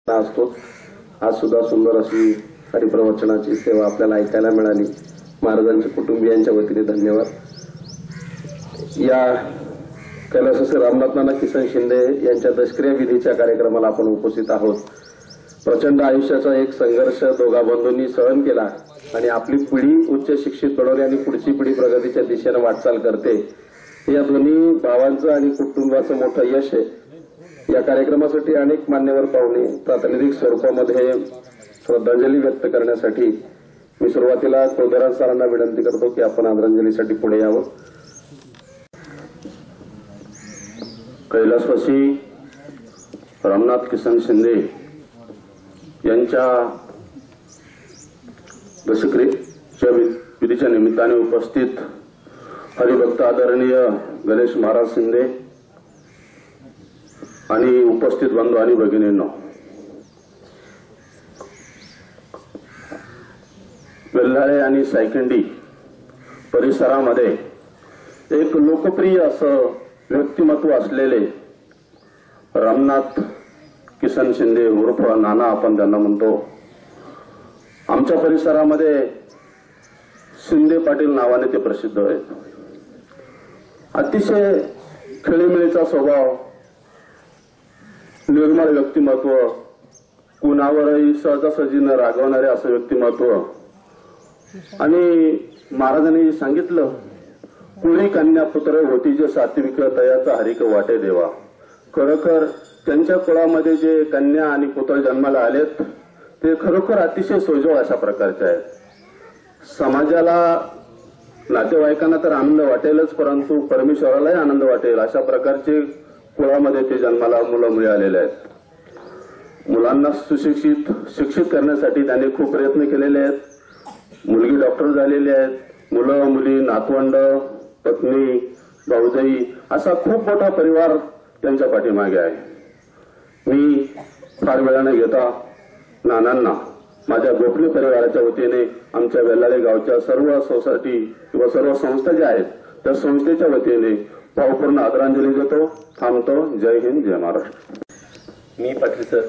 असतो। आज सुद्धा सुंदर अशी हरिप्रवचनाची सेवा आपल्याला ऐकायला मिळाली। महाराजांच्या कुटुंबियांच्या वतीने धन्यवाद। या कैलास रामनाथ नाना किसन शिंदे यांच्या दशक्रिया विधीच्या कार्यक्रमाला आपण उपस्थित आहोत। प्रचंड आयुष्याचा एक संघर्ष दोघा बंधूंनी सहन केला आणि आपली पिढी उच्च शिक्षित बनवली आणि पुढची पिढी प्रगतीच्या दिशेने वाटचाल करते। या दोन्ही भावांचं आणि कुटुंबाचं मोठं यश आहे। या कार्यक्रमासाठी अनेक मान्यवर पाहुणे प्रातिनिधिक स्वरूपामध्ये श्रद्धांजली व्यक्त करण्यासाठी मी सुरुवातीला कोदरा सरांना विनंती करतो की आपण आदरांजलीसाठी पुढे यावं। कैलासवासी रामनाथ किसन शिंदे यांच्या दशक्रियेच्या विधीच्या निमित्ताने उपस्थित हरिभक्त आदरणीय गणेश महाराज शिंदे आणि उपस्थित बंधू आणि भगिनींनो, वेल्हाळे आणि सायकंडी परिसरामध्ये एक लोकप्रिय असं व्यक्तिमत्व असलेले रामनाथ किसन शिंदे उर्फ नाना आपण त्यांना म्हणतो। आमच्या परिसरामध्ये शिंदे पाटील नावाने ते प्रसिद्ध आहेत। अतिशय खेळीमेळीचा स्वभाव, निर्मळ व्यक्तिमत्व, कुणावरही सहजासहजी न रागवणारे असं व्यक्तिमत्व। आणि महाराजांनी सांगितलं, कुळी कन्या पुत्र होती जे सात्विक तयाचा हरिक वाटे देवा। खरोखर त्यांच्या कुळामध्ये जे कन्या आणि पुत्र जन्माला आलेत ते खरोखर अतिशय सोजवळ अशा प्रकारचे आहेत। समाजाला नातेवाईकांना तर आनंद वाटेलच, परंतु परमेश्वरालाही आनंद वाटेल अशा प्रकारचे कुळामध्ये ते जन्माला मुलं मिळालेले आहेत। मुलांना शिक्षित करण्यासाठी त्यांनी खूप प्रयत्न केलेले आहेत। मुलगी डॉक्टर झालेली आहेत, मुलं मुली नातवंड पत्नी भाऊजाई असा खूप मोठा परिवार त्यांच्या पाठीमागे आहे। मी फार वेळ न घेता नानांना माझ्या गोपनीय परिवाराच्या वतीने आमच्या वेल्हाळे गावच्या सर्व सोसायटी किंवा सर्व संस्था ज्या आहेत त्या संस्थेच्या वतीने भावपूर्ण आदरांजली देतो। थांबतो। जय हिंद, जय महाराष्ट्र। मी पाटील सर,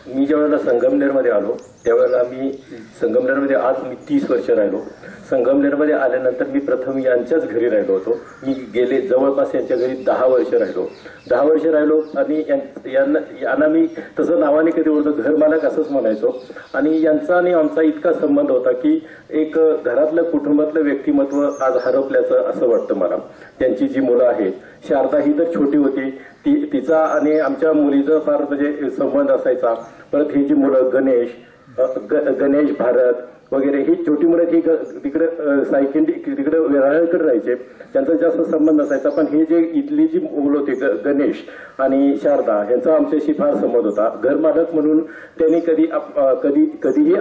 मी ज्यावेळेला संगमनेरमध्ये आलो त्यावेळेला मी संगमनेरमध्ये आज मी 30 वर्ष राहिलो। संगमनेरमध्ये आल्यानंतर मी प्रथम यांच्याच घरी राहिलो होतो। मी गेले जवळपास यांच्या घरी 10 वर्ष राहिलो। 10 वर्ष राहिलो आणि यांना मी तसं नावाने कधी ओळखतो, घरमालक असंच म्हणायचो। आणि यांचा आणि आमचा इतका संबंध होता की एक घरातलं कुटुंबातलं व्यक्तिमत्व आज हरपल्याचं असं वाटतं मला। त्यांची जी मुलं आहेत, शारदा ही तर छोटी होती, तिचा आणि आमच्या मुलीचा फार म्हणजे संबंध असायचा। परत ही जी मुलं गणेश भारत वगैरे ही छोटी मुलं ही तिकडे सायकंडी तिकडे वेराळकडे राहायचे, त्यांचा जास्त संबंध असायचा। पण हे जे इथली जी मुलं होती गणेश आणि शारदा यांचा आमच्याशी फार संबंध होता। घरमालक म्हणून त्यांनी कधीही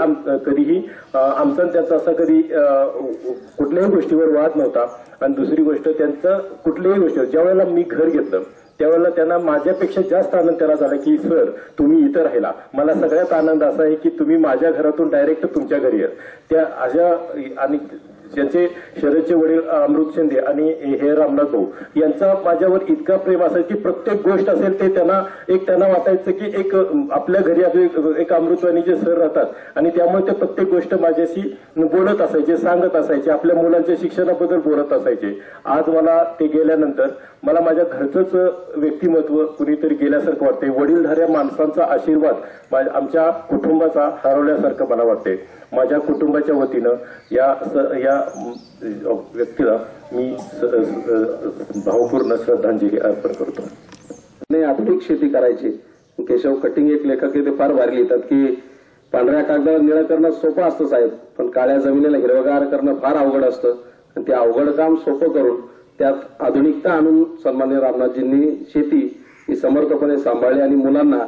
आमचा त्यांचा असा कधी कुठल्याही गोष्टीवर वाद नव्हता। आणि दुसरी गोष्ट, त्यांचं कुठल्याही गोष्टीवर ज्यावेळेला मी घर घेतलं त्यावेळेला त्यांना माझ्यापेक्षा जास्त आनंद त्याला झाला की सर तुम्ही इथं राहिला। मला सगळ्यात आनंद असा आहे की तुम्ही माझ्या घरातून डायरेक्ट तुमच्या घरी येत। त्या अशा आणि त्यांचे शरदचे वडील अमृत शिंदे आणि हे रामनाथ भाऊ यांचा माझ्यावर इतका प्रेम असायचं की प्रत्येक गोष्ट असेल ते त्यांना वाटायचं की एक आपल्या घरी एक अमृतवाणी सर राहतात आणि त्यामुळे ते प्रत्येक गोष्ट माझ्याशी बोलत असायचे, सांगत असायचे, आपल्या मुलांच्या शिक्षणाबद्दल बोलत असायचे। आज मला ते गेल्यानंतर मला माझ्या घरचंच व्यक्तिमत्व कुणीतरी गेल्यासारखं वाटते। वडीलधाऱ्या माणसांचा आशीर्वाद आमच्या कुटुंबाचा हरवल्यासारखं मला वाटते। माझ्या कुटुंबाच्या वतीनं या व्यक्तीला मी भावपूर्ण श्रद्धांजली अर्पण करतो। नाही, आधुनिक शेती करायची। केशव कटिंग एक लेखक ते फार भारी लिहितात की पांढऱ्या कागदावर निळं करणं सोपं असतं साहेब, पण काळ्या जमिनीला हिरवगार करणं फार अवघड असतं। आणि ते अवघड काम सोपं करून त्यात आधुनिकता आणून सन्माननीय रामनाथजींनी शेती ही समर्थपणे सांभाळली आणि मुलांना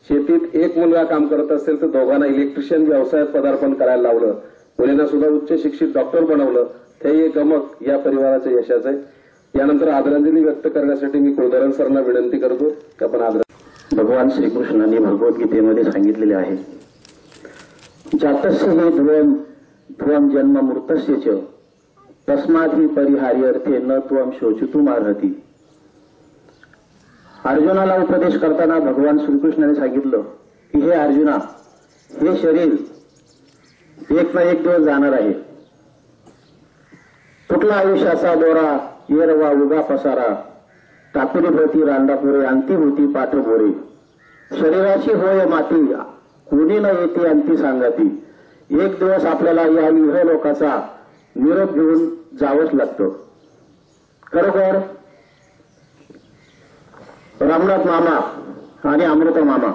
शेतीत एक मुलगा काम करत असेल तर दोघांना इलेक्ट्रिशियन व्यवसायात पदार्पण करायला लावलं। मुलींना सुद्धा उच्च शिक्षित डॉक्टर बनवलं। ते एक गमक या परिवाराचं यशाचं आहे। यानंतर आदरांजली व्यक्त करण्यासाठी मी कोदरा सरांना विनंती करतो की आपण भगवान श्रीकृष्णांनी भगवद्गीतेमध्ये सांगितलेले आहे, जातस्य हि ध्रुवम जन्म मृतस्य च तस्मात् हि परिहार्यर्थे न त्वं शोचितुमर्हति। अर्जुनाला उपदेश करताना भगवान श्रीकृष्णाने सांगितलं की हे अर्जुना, हे शरीर एक ना एक दिवस जाणार आहे. कुठला आयुष्याचा दोरा, येरवा उगा पसारा, टाकुरी भोवती रांडापुरे, अंती होती पाठभोरे. शरीराची होय माती, कोणी न येते अंती सांगाती. एक दिवस आपल्याला या इहलोकाचा निरोप घेऊन जावंच लागतं. खरोखर रामनाथ मामा आणि अमृता मामा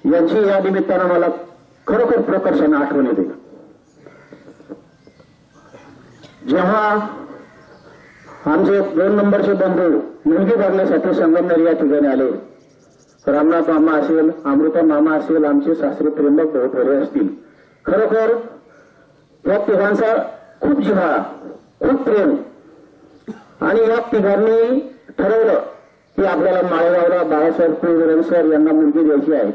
यांची या निमित्तानं मला खरोखर प्रकर्षाने आठवण येते. जेव्हा आमचे 2 नंबरचे बंधू मुलगी बघण्यासाठी संगमनेर या ठिकाणी आले, रामनाथ मामा असेल, अमृता मामा असेल, आमचे सासरे त्र्यंबक भाऊ असतील, खरोखर या तिघांचा खूप जिव्हाळा, खूप प्रेम. आणि या तिघांनी ठरवलं की आपल्याला माळेगावला बाळासाहेब कुलकर्णी सर यांना मुलगी द्यायची आहे.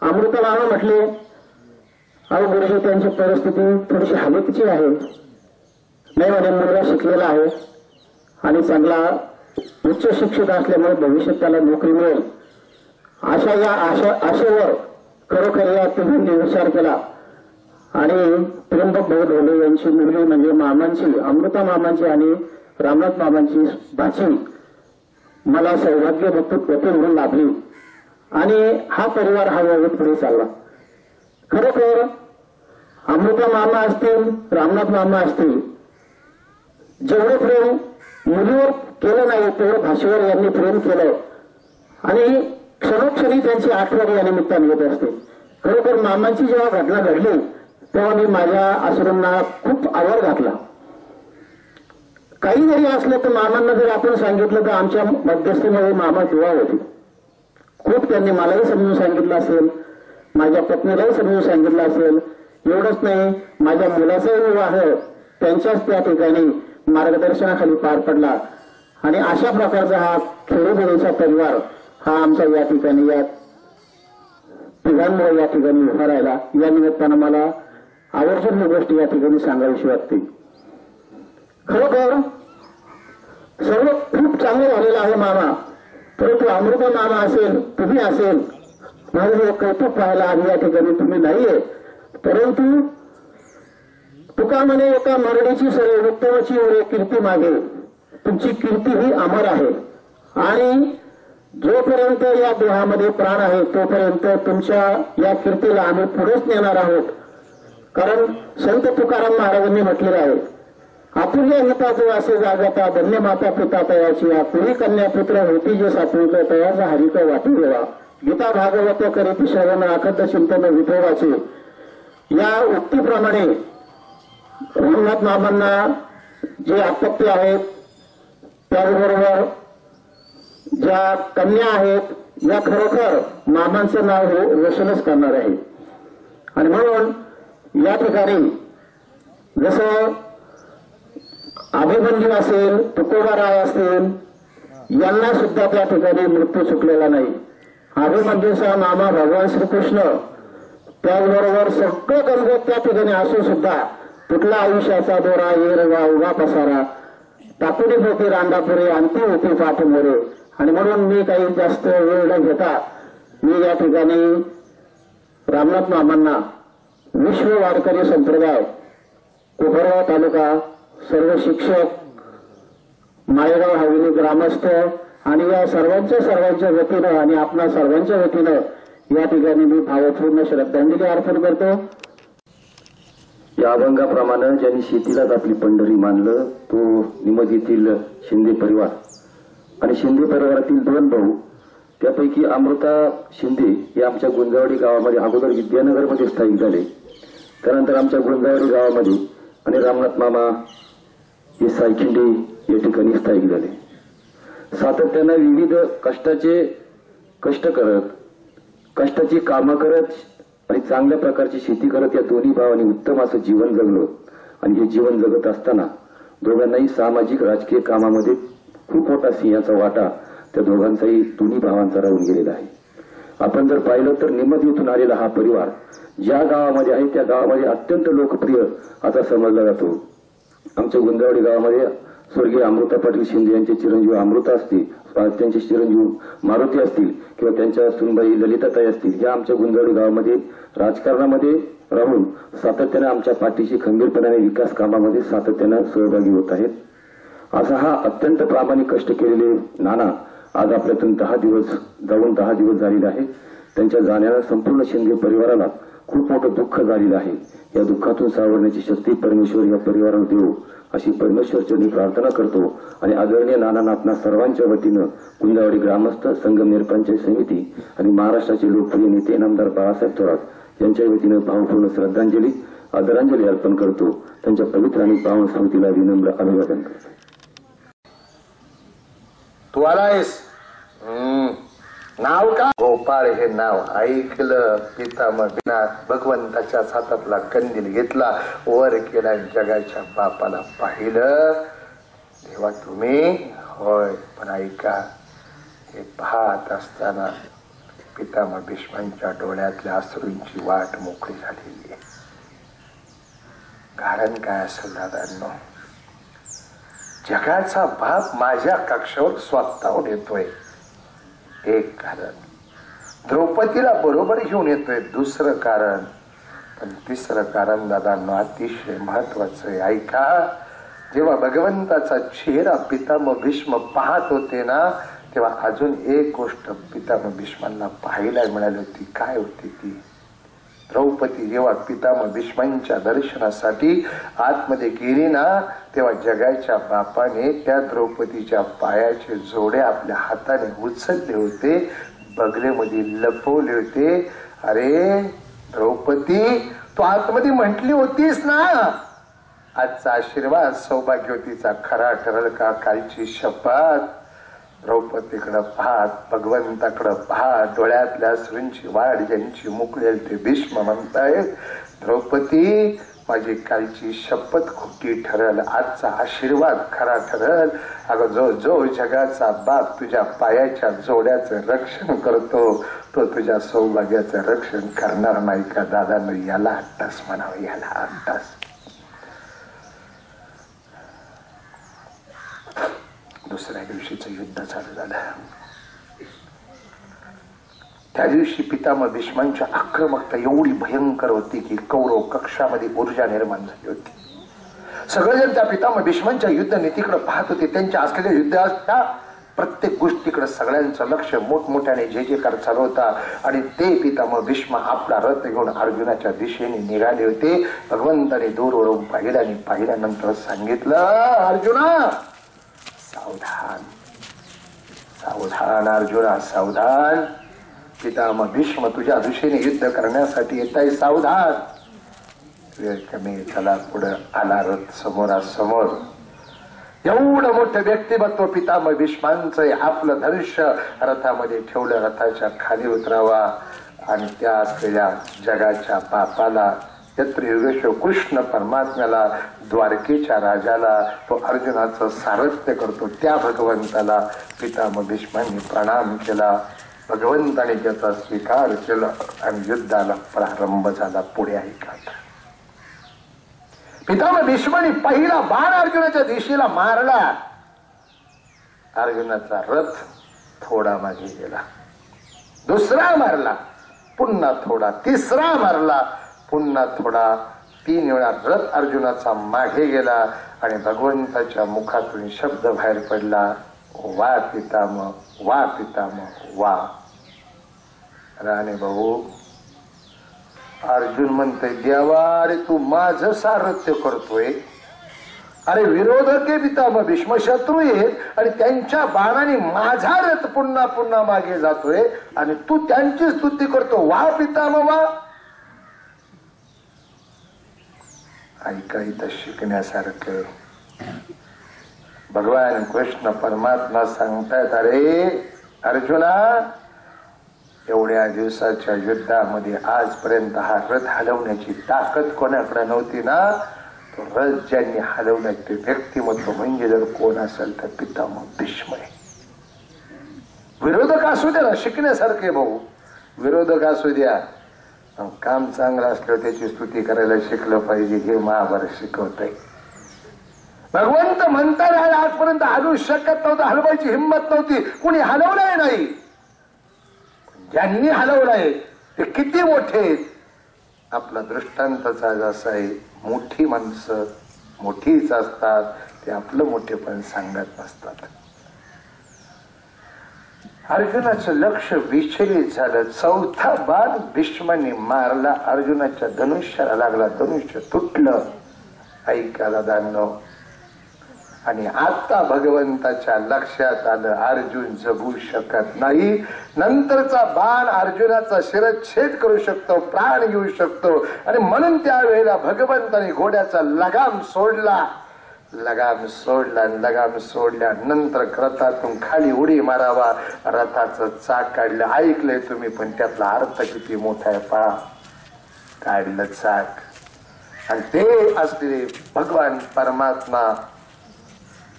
अमृता मामा म्हटले, अहो गुरुजी, त्यांची परिस्थिती थोडीशी हलकीची आहे. नाही म्हणे, मुलगा शिकलेला आहे आणि चांगला उच्च शिक्षित असल्यामुळे भविष्यात त्याला नोकरी मिळेल. आशेवर खरोखर या तिघांनी विचार केला आणि त्र्यंबक भाऊ ढोले यांची मुलगी म्हणजे मामांची, अमृता मामांची आणि रामनाथ मामांची भाची मला सौभाग्य होते म्हणून लाभली आणि हा परिवार हळूहळू पुढे चालला. खरोखर अमृता मामा असतील, रामनाथ मामा असतील, जेवढे प्रेम मुलीवर केलं नाही तेवढं भाषेवर यांनी प्रेम केलं आणि क्षणोक्षणी त्यांची आठवण या निमित्ताने येत असते. खरोखर मामांची जेव्हा घटना घडली तेव्हा मी माझ्या आसरूंना खूप आवर घातला. काही जरी असलं तर मामांना जर आपण सांगितलं तर आमच्या मध्यस्थीमध्ये मामा दुआ होते. खूप त्यांनी मलाही समजून सांगितलं असेल, माझ्या पत्नीलाही समजून सांगितलं असेल. एवढंच नाही, माझ्या मुलाचाही विवाह त्यांच्याच त्या ठिकाणी मार्गदर्शनाखाली पार पडला आणि अशा प्रकारचा हा खेडेबेडीचा परिवार हा आमचा या ठिकाणी या तिघांमुळे या ठिकाणी उभा राहिला. या निमित्तानं मला आवर्जून ही गोष्ट या ठिकाणी सांगावीशी वाटते. खरोखर सर्व खूप चांगलं झालेलं आहे मामा, परंतु अमृता मामा असेल, तुम्ही असेल, माझं हे कौतुक पाहायला आम्ही या ठिकाणी तुम्ही नाहीये. परंतु तुका म्हणे एका मरडीची सरे उत्तमाची उरे कीर्ती मागे, तुमची कीर्ती ही अमर आहे आणि जोपर्यंत या देहामध्ये प्राण आहे तोपर्यंत तुमच्या या कीर्तीला आम्ही पुढेच नेणार आहोत. कारण संत तुकाराम महाराजांनी म्हटलेलं आहे, आपुल्या हिताचे असे जागता धन्य माता पिता तयाची, आपुरी कन्या पुत्र होती जे सापुरलं तयाचा हरिक वाटू देवा. गीता भागवत करीती श्रवण अखंड चिंतन विठोबाचे. या उक्तीप्रमाणे रामनाथ मामांना जे अपत्य आहेत, त्याचबरोबर ज्या कन्या आहेत, या खरोखर मामांचं नाव हे रोशनच करणार आहे. आणि म्हणून या ठिकाणी जसं अभिमन्यू असेल, तुकोबाराय असतील, यांना सुद्धा त्या ठिकाणी मृत्यू चुकलेला नाही. अभिमन्यूचा मामा भगवान श्रीकृष्ण, त्याचबरोबर सगळं गणगोत त्या ठिकाणी असून सुद्धा कुठला आयुष्याचा दोरा, येरवा उगा पसारा, टाकुरी होती रांडापुरे, अंती होती पाठमोरे. आणि म्हणून मी काही जास्त वेळ न घेता मी या ठिकाणी रामनाथ मामांना विश्व वारकरी संप्रदाय, कोपरगाव तालुका, सर्व शिक्षक, माळेगाव हवेली ग्रामस्थ आणि या सर्वांच्या वतीनं आणि आपणा सर्वांच्या वतीनं या ठिकाणी मी भावपूर्ण श्रद्धांजली अर्पण करतो. या अभंगाप्रमाणे ज्यांनी शेतीलाच आपली पंढरी मानलं तो निमज येथील शिंदे परिवार आणि शिंदे परिवारातील 2 भाऊ, त्यापैकी अमृता शिंदे हे आमच्या गुंजावडी गावामध्ये अगोदर विद्यानगरमध्ये स्थायिक झाले, त्यानंतर आमच्या गुंजावडी गावामध्ये आणि रामनाथ मामा हे सायखिंडी या ठिकाणी स्थायिक झाले. सातत्यानं विविध कष्ट करत, कष्टाची कामं करत आणि चांगल्या प्रकारची शेती करत या दोन्ही भावांनी उत्तम असं जीवन जगलं. आणि हे जीवन जगत असताना दोघांनाही सामाजिक राजकीय कामामध्ये खूप मोठा सिंहाचा वाटा त्या दोघांचाही, दोन्ही भावांचा राहून गेलेला आहे. आपण जर पाहिलं तर निमद येथून आलेला हा परिवार ज्या गावामध्ये आहे त्या गावामध्ये अत्यंत लोकप्रिय असा समजला जातो. आमच्या गुंजावडी गावामध्ये स्वर्गीय अमृता पाटील शिंदे यांचे चिरंजीव अमृता असते, त्यांचे चिरंजीव मारुती असतील किंवा त्यांच्या सुनबाई ललिताताई असतील, या आमच्या गुंजवडी गावामध्ये राजकारणामध्ये राहून सातत्याने आमच्या पाठीशी खंबीरपणाने विकास कामामध्ये सातत्याने सहभागी होत आहेत. असा हा अत्यंत प्रामाणिक कष्ट केलेले नाना आज आपल्यातून 10 दिवस झालेले आहे. त्यांच्या जाण्याला संपूर्ण शिंदे परिवाराला खूप मोठं दुःख झालेलं आहे. या दुःखातून सावरण्याची शक्ती परमेश्वर या परिवाराला देऊ अशी परमेश्वरचरणी प्रार्थना करतो. आणि आदरणीय नाना आपणा सर्वांच्या वतीनं गुंजावाडी ग्रामस्थ, संगमनेर पंचायत समिती आणि महाराष्ट्राचे लोकप्रिय नेते नामदार बाळासाहेब थोरात यांच्या वतीनं भावपूर्ण श्रद्धांजली आदरांजली अर्पण करतो. त्यांच्या पवित्र आणि पावन स्मृतीला विनम्र अभिवादन करतो. तू आलायस? नाव का? गोपाळ हे नाव ऐकलं. पितामह भगवंताच्या हातातला कंदील घेतला, वर केला, जगाच्या बापाला पाहिलं. तेव्हा तुम्ही होय, पण ऐका, हे पाहत असताना पितामह भीष्मांच्या डोळ्यातल्या अश्रूंची वाट मोकळी झालेली आहे. कारण काय असेल दादांनो? जगाचा बाप माझ्या कक्षावर स्वतःहून येतोय, एक कारण. द्रौपदीला बरोबर घेऊन येतोय, दुसरं कारण. पण तिसरं कारण दादांनो अतिशय महत्वाचं आहे. ऐका, जेव्हा भगवंताचा चेहरा पितामह भीष्म पाहत होते ना, तेव्हा अजून एक गोष्ट पितामह भीष्मांना पाहायला मिळाली होती. काय होती ती? द्रौपदी जेव्हा पितामह भीष्मांच्या दर्शनासाठी आतमध्ये गेली ना, तेव्हा जगाच्या बापाने त्या द्रौपदीच्या पायाचे जोडे आपल्या हाताने उचलले होते, बगलेमध्ये लपवले होते. अरे द्रौपदी, तू आतमध्ये म्हटली होतीस ना, आजचा आशीर्वाद सौभाग्यवतीचा खरा ठरल का? कालची शपथ. द्रौपदीकडे पाहत, भगवंताकडे पाहत, डोळ्यातल्या अश्रूंची वाढ ज्यांची मुकळेल ते भीष्म म्हणतायत, द्रौपदी माझी कालची शपथ खोटी ठरल, आजचा आशीर्वाद खरा ठरल. अगं जो जगाचा बाप तुझ्या पायाच्या जोड्याचं रक्षण करतो, तो तुझ्या सौभाग्याचं रक्षण करणार नाही का? दादांनो, याला अट्टास म्हणावं, याला अट्टास. दुसऱ्या दिवशीचं युद्ध चालू झालं. त्या दिवशी पितामह भीष्मांची आक्रमकता एवढी भयंकर होती की कौरव कक्षामध्ये ऊर्जा निर्माण झाली होती. सगळेजण त्या पितामह भीष्मांच्या युद्ध नीतीकडे पाहत होते. त्यांच्या असलेल्या युद्धाच्या प्रत्येक गोष्टीकडे सगळ्यांचं लक्ष मोठमोठ्याने जे कार चालू होता. आणि ते पितामह भीष्म आपला रथ घेऊन अर्जुनाच्या दिशेने निघाले होते. भगवंताने दूरवरून पाहिल्यानंतर सांगितलं, अर्जुना सावधान, सावधान अर्जुना, सावधान. पितामह भीष्म तुझ्या दिशेने युद्ध करण्यासाठी येत आहे, सावधान. वेळ कमी झाला, पुढे आला रथ समोरासमोर. एवढं मोठं व्यक्तिमत्व पितामह भीष्मांचं. आपलं धनुष्य रथामध्ये ठेवलं, रथाच्या खाली उतरावा आणि त्या असलेल्या जगाच्या बापाला, योगेश्वर कृष्ण परमात्म्याला, द्वारकेच्या राजाला, तो अर्जुनाचं सारथ्य करतो त्या भगवंताला पितामह भीष्मांनी प्रणाम केला. भगवंताने त्याचा स्वीकार केला आणि युद्धाला प्रारंभ झाला. पुढे ऐका, पितामह भीष्मांनी पहिला बाण अर्जुनाच्या दिशेला मारला. अर्जुनाचा रथ थोडा मागे गेला, दुसरा मारला, पुन्हा थोडा, तिसरा मारला, पुन्हा थोडा. 3 वेळा रथ अर्जुनाचा मागे गेला आणि भगवंताच्या मुखातून शब्द बाहेर पडला, वा पितामह, वा पितामह, वा. राणे भाऊ, अर्जुन म्हणतोय, देवा अरे तू माझं सारथ्य करतोय. अरे विरोधक आहे पितामह भीष्म, शत्रू आहेत आणि त्यांच्या बाणाने माझा रथ पुन्हा पुन्हा मागे जातोय आणि तू त्यांची स्तुती करतो, वा पितामह वा. ऐका, इथं शिकण्यासारखं. भगवान कृष्ण परमात्मा सांगतायत, अरे अर्जुना, एवढ्या दिवसाच्या युद्धामध्ये आजपर्यंत हा रथ हलवण्याची ताकद कोणाकडे नव्हती ना, तो रथ ज्यांनी हलवला ते व्यक्तिमत्व म्हणजे जर कोण असेल तर पितामह भीष्म आहे. विरोधक असू द्या ना, शिकण्यासारखे भाऊ, विरोधक असू द्या, काम चांगलं असलं त्याची स्तुती करायला शिकलं पाहिजे, हे महाभारत शिकवत आहे. भगवंत म्हणता राहिला आजपर्यंत हलवू शकत नव्हतं, हलवायची हिंमत नव्हती, कुणी हलवलंय नाही. ज्यांनी हलवलंय ते किती मोठे आहेत. आपला दृष्टांतच आज असा आहे, मोठी माणसं मोठीच असतात, ते आपलं मोठेपण सांगत नसतात. अर्जुनाचं लक्ष विचलित झालं. चौथा बाण भीष्माने मारला, अर्जुनाच्या धनुष्याला लागला, धनुष्य तुटलं. ऐका दादांनो, आणि आता भगवंताच्या लक्षात आलं अर्जुन जगू शकत नाही. नंतरचा बाण अर्जुनाचा शिरच्छेद करू शकतो, प्राण घेऊ शकतो. आणि म्हणून त्यावेळेला भगवंताने घोड्याचा लगाम सोडला. लगाम सोडल्यानंतर रथातून खाली उडी मारावा, रथाचं चाक काढलं. ऐकलंय तुम्ही, पण त्यातला अर्थ किती मोठा आहे पहा. काढलं चाक आणि ते असलेले भगवान परमात्मा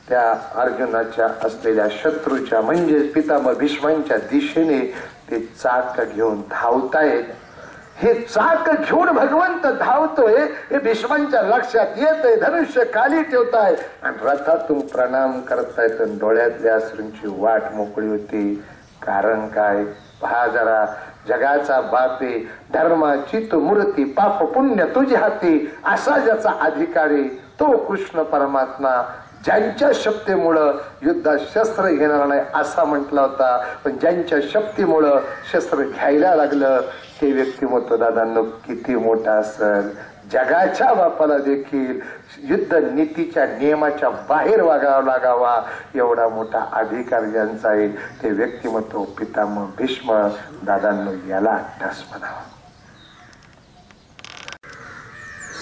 त्या अर्जुनाच्या असलेल्या शत्रूच्या म्हणजेच पितामह भीष्मांच्या दिशेने ते चाक घेऊन धावतायत. हे चाक घेऊन भगवंत धावतोय हे भीष्मांच्या लक्षात येतंय. धनुष्य खाली ठेवताय आणि रथातून प्रणाम करतायत. डोळ्यातल्या अश्रूंची वाट मोकळी होती. कारण काय पहा जरा. जगाचा बापे, धर्माची तो मूर्ती, पाप पुण्य तुझ्या हाती, असा ज्याचा अधिकारी तो कृष्ण परमात्मा, ज्यांच्या शक्तीमुळं युद्धात शस्त्र घेणार नाही असा म्हटला होता, पण ज्यांच्या शक्तीमुळं शस्त्र घ्यायला लागलं ते व्यक्तिमत्व दादांनो किती मोठा असेल. जगाच्या बापाला देखील युद्ध नीतीच्या नियमाच्या बाहेर वागावा लागावा एवढा मोठा अधिकार ज्यांचा आहे ते व्यक्तिमत्व पितामह भीष्म दादांनो, याला अट्टास म्हणावा.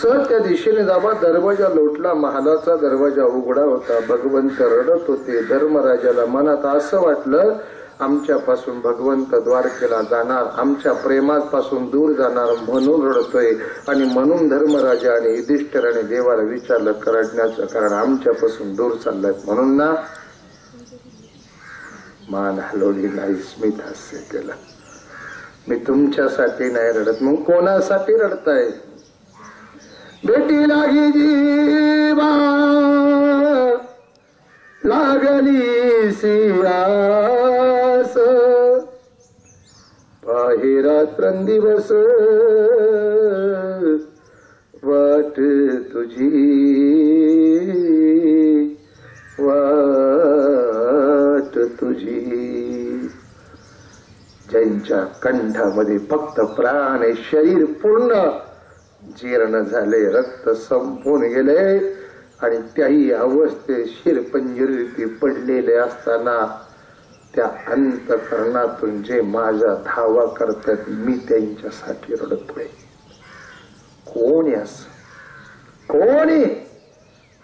सर त्या दिशेने जावा. दरवाजा लोटला, महालाचा दरवाजा उघडा होता. भगवंत रडत होते. धर्मराजाला मनात असं वाटलं आमच्यापासून भगवंत द्वारकेला जाणार, आमच्या प्रेमापासून दूर जाणार म्हणून रडतोय. आणि म्हणून धर्मराजाने युधिष्ठिराने देवाला विचारलं रडण्याचं कारण, आमच्यापासून दूर चाललाय म्हणून ना. मान हलवली नाही, स्मित हास्य केलं. मी तुमच्यासाठी नाही रडत, मग कोणासाठी रडताय. बेटी लागी जीवा लागली सियास, पाहि रात्रंदिवस वाट तुझी, वाट तुझी. ज्यांच्या कंठामध्ये फक्त प्राण आहे, शरीर पूर्ण जीर्ण झाले, रक्त संपून गेले आणि त्याही अवस्थेत शिरपंजरी पडलेले असताना त्या अंतःकरणातून जे माझा धावा करतात मी त्यांच्यासाठी रडतोय. कोण आहे असं? कोण आहे?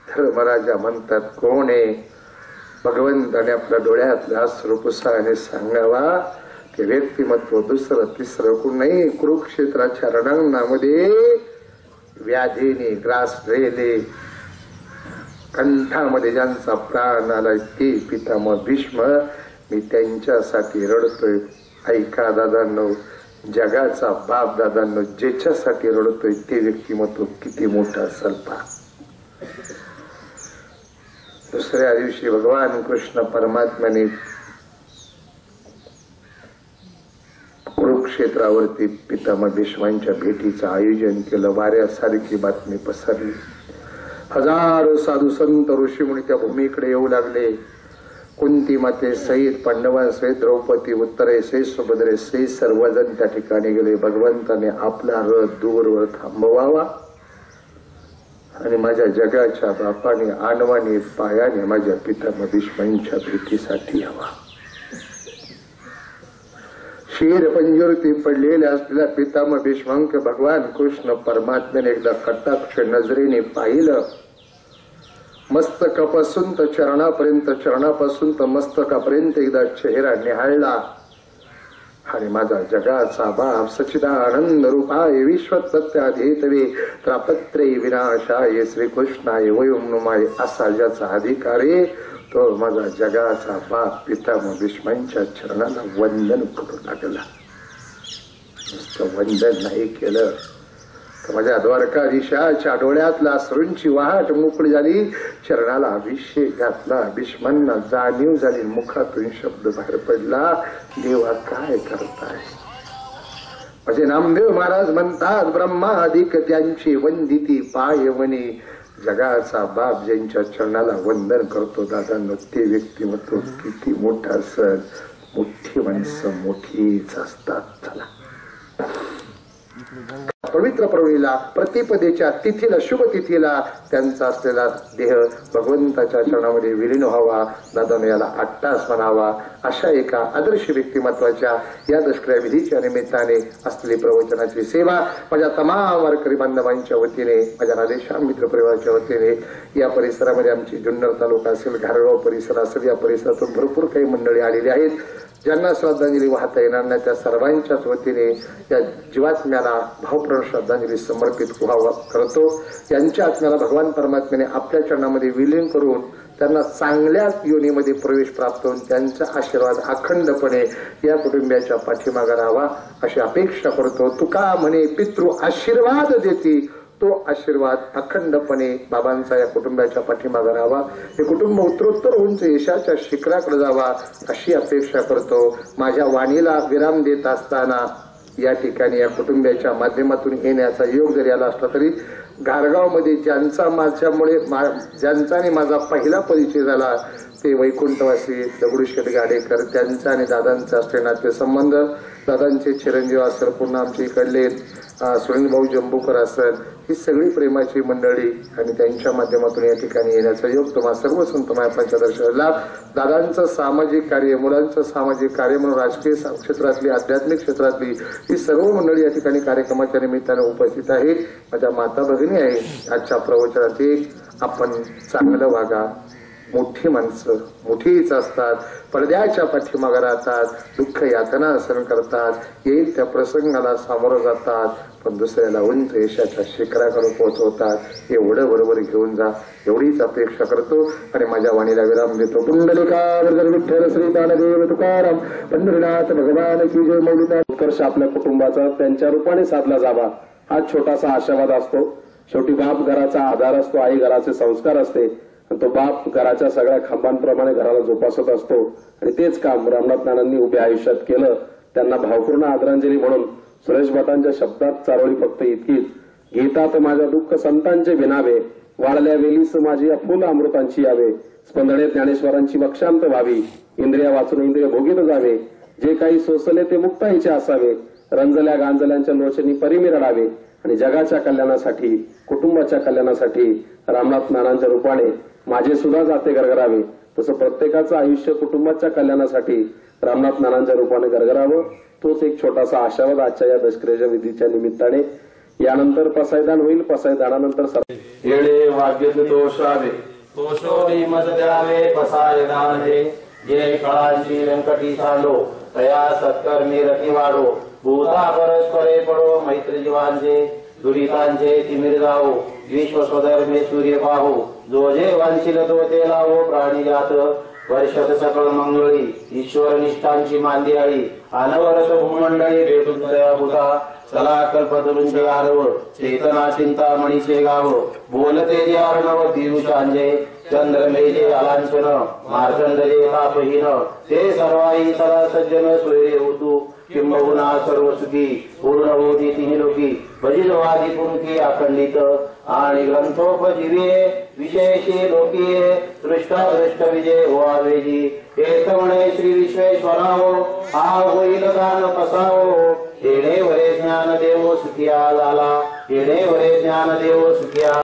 धर्मराजा म्हणतात कोण आहे? भगवंताने आपल्या डोळ्यातल्या अश्रू पुसाने सांगावा ते व्यक्तिमत्व दुसरं तिसरं कोण नाही. कुरुक्षेत्राच्या रणांगणामध्ये व्याधीने ग्रासलेले, कंठामध्ये ज्यांचा प्राण आला ते पितामह भीष्म, मी त्यांच्यासाठी रडतोय. ऐका दादांनो, जगाचा बाप दादांनो ज्याच्यासाठी रडतोय ते व्यक्तिमत्व किती मोठं असेल पहा. दुसऱ्या दिवशी भगवान कृष्ण परमात्म्याने कुरुक्षेत्रावरती पितामह भीष्मांच्या भेटीचं आयोजन केलं. वाऱ्यासारखी बातमी पसरली. हजारो साधू संत ऋषीमुनी त्या भूमीकडे येऊ लागले. कुंती माते सहित, पांडवांसहित, द्रौपदी, उत्तरेसहित, सुभद्रेसहित सर्वजण त्या ठिकाणी गेले. भगवंताने आपला रथ दूरवर थांबवावा आणि माझ्या जगाच्या बापाने आणवाने पायाने माझ्या पितामह भीष्मांच्या भेटीसाठी यावा. शीर पंजोरती पडलेल्या असलेल्या पितामह भीष्मांक भगवान कृष्ण परमात्म्याने एकदा कटाक्ष नजरेने पाहिलं. मस्तकापासून तर चरणापर्यंत, चरणापासून तर मस्तकापर्यंत एकदा चेहरा निहाळला आणि माझा जगाचा बाप सच्चिदानंद रूपाय विश्वत्पत्त्याधीतवे त्रापत्रे विनाशाय श्रीकृष्णाय वयं नमाय असा ज्याचा अधिकारी तो माझा जगाचा बाप पितामह भीष्मांच्या चरणाला वंदन करू लागला. नुसतं वंदन नाही केलं माझ्या द्वारकाधीशाच्या डोळ्यातला अश्रूंची वाहट मोकळी झाली, चरणाला अभिषेक घातला, भीष्मांना जाणीव झाली, मुखातून शब्द बाहेर पडला, देवा काय करताय? माझे नामदेव महाराज म्हणतात, ब्रह्मादिक त्यांची वंदिती पायवणी, जगाचा बाप ज्यांच्या चरणाला वंदन करतो दादांनो, ते व्यक्तिमत्व किती मोठं असेल. मोठी माणसं मोठीच असतात. चला पवित्र प्रवणीला, प्रतिपदेच्या तिथीला, शुभ तिथीला त्यांचा असलेला देह भगवंताच्या चरणामध्ये विलीन व्हावा. दादाने याला 8 तास म्हणावा. अशा एका आदर्श व्यक्तिमत्वाच्या या दशक्रिया विधीच्या निमित्ताने असलेली प्रवचनाची सेवा माझ्या तमाम वारकरी बांधवांच्या वतीने, माझ्या राधेश्याम मित्र परिवाराच्या वतीने, या परिसरामध्ये आमची जुन्नर तालुका असेल, घारगाव परिसर असेल, या परिसरातून भरपूर काही मंडळी आलेली आहेत. ज्यांना श्रद्धांजली वाहता येणार नाही त्या सर्वांच्याच वतीने या जीवात्म्याला भावपूर्ण श्रद्धांजली समर्पित करतो. यांच्या आत्म्याला भगवान परमात्म्याने आपल्या चरणामध्ये विलीन करून त्यांना चांगल्या योनीमध्ये प्रवेश प्राप्त होऊन त्यांचा आशीर्वाद अखंडपणे या कुटुंबियाच्या पाठीमागे राहावा अशी अपेक्षा करतो. तुका म्हणे पितृ आशीर्वाद देती, तो आशीर्वाद अखंडपणे बाबांचा या कुटुंबाच्या पाठीमागे राहावा. हे कुटुंब उत्तरोत्तर उंच यशाच्या शिखराकडे जावा अशी अपेक्षा करतो. माझ्या वाणीला विराम देत असताना या ठिकाणी या कुटुंबियाच्या माध्यमातून येण्याचा योग जरी आला असला तरी घारगाव मध्ये ज्यांचा आणि माझा पहिला परिचय झाला ते वैकुंठवासी दगडूशेठ गाडेकर, त्यांचा आणि दादांचा असलेले नातेसंबंध, दादांचे चिरंजीव असेल, पुन्हा आमचे इकडले सुनील भाऊ जंबूकर असेल, ही सगळी प्रेमाची मंडळी आणि त्यांच्या माध्यमातून या ठिकाणी येण्याचा योग तुम्हा सर्व संत महात्म्यांच्या दर्शनाला. दादांचं सामाजिक कार्य, मुलांचं सामाजिक कार्य म्हणून राजकीय क्षेत्रातली, आध्यात्मिक क्षेत्रातली ही सर्व मंडळी या ठिकाणी कार्यक्रमाच्या निमित्ताने उपस्थित आहेत. माझ्या माता भगिनी आहे. आजच्या प्रवचनात आपण चांगलं वागा. मोठी माणसं मोठीच असतात, पडद्याच्या पाठीमागे राहतात, दुःख यातना सहन करतात, येईल त्या प्रसंगाला सामोरं जातात, पण दुसऱ्याला उंच यशाच्या शिखराकडे पोहोचवतात. एवढं बरोबर घेऊन जा एवढीच अपेक्षा करतो आणि माझ्या वाणीला विराम देतो. पुंडलिका विठ्ठल श्री बालदेव तुकाराम पंढरीनाथ भगवान की जय. मौलिका उत्कर्ष आपल्या कुटुंबाचा त्यांच्या रूपाने साधला जावा हा छोटासा आशावाद असतो. शेवटी बाप घराचा आधार असतो, आई घराचे संस्कार असते, तो बाप घराच्या सगळ्या खांबांप्रमाणे घराला जोपासत असतो आणि तेच काम रामनाथ नानांनी उभ्या आयुष्यात केलं. त्यांना भावपूर्ण आदरांजली म्हणून सुरेश भटांच्या शब्दात चारोळी फक्त इतकीच, घेतात माझ्या दुःख संतांचे विनावे, वाळल्या वेलीस माझी फुल अमृतांची यावे, स्पंदने ज्ञानेश्वरांची वक्षांत व्हावी, इंद्रिया वाचून इंद्रिय भोगीत जावे, जे काही सोसले ते मुक्ताईचे असावे, रंजल्या गांजल्यांच्या लोचनी परिमी रडावे आणि जगाच्या कल्याणासाठी, कुटुंबाच्या कल्याणासाठी रामनाथ नानांच्या रूपाने माझे सुद्धा जाते गरगरावे. तसं प्रत्येकाचं आयुष्य कुटुंबाच्या कल्याणासाठी रामनाथ नानांच्या रूपाने गरगरावं, तोच एक छोटासा आशावाद आजच्या या दशक्रिया विधीच्या निमित्ताने. यानंतर पसायदान होईल. पसायदानानंतर येळे वाद्य दोषावे दोषोनी मज द्यावे पसायदान हे, जे कळांची व्यंकटी सांडो तया सत्कर्मी रती वाढो, भूता परस्परे पडो मैत्री जीवांचे, दुरितांचे तिमिर जावो, विश्व स्वधर्मे सूर्य पाहो, जो जे वांछिल तो ते लावो प्राणी जात, वर्षत सकळ मंगळी ईश्वर निष्ठांची मांदियाळी, अनवरत भूमंडळी भेटून तया भूता, चला कल्पतरूंचे आरव, चेतना चिंता मणीचे गाव, बोलते जे अर्णव दिरुषांजे, चंद्रमेजे अलांछन, मार्कंडजे तापहीन, ते सर्वाई सदा सज्जन सोयरे होतू, किंबहुना सर्व सुखी पूर्ण होती तिन्ही लोकी, भजितवादी पुरुषी अखंडित आणि ग्रंथोपजीवे विशेषी लोकी, दृष्ट विजय व्हावेजी, एक म्हणे श्री विश्वेश्वरावो, हा होईल दान पसावो, येणे वरे ज्ञान देवो सुखिया झाला, येणे वरे ज्ञान देवो सुखिया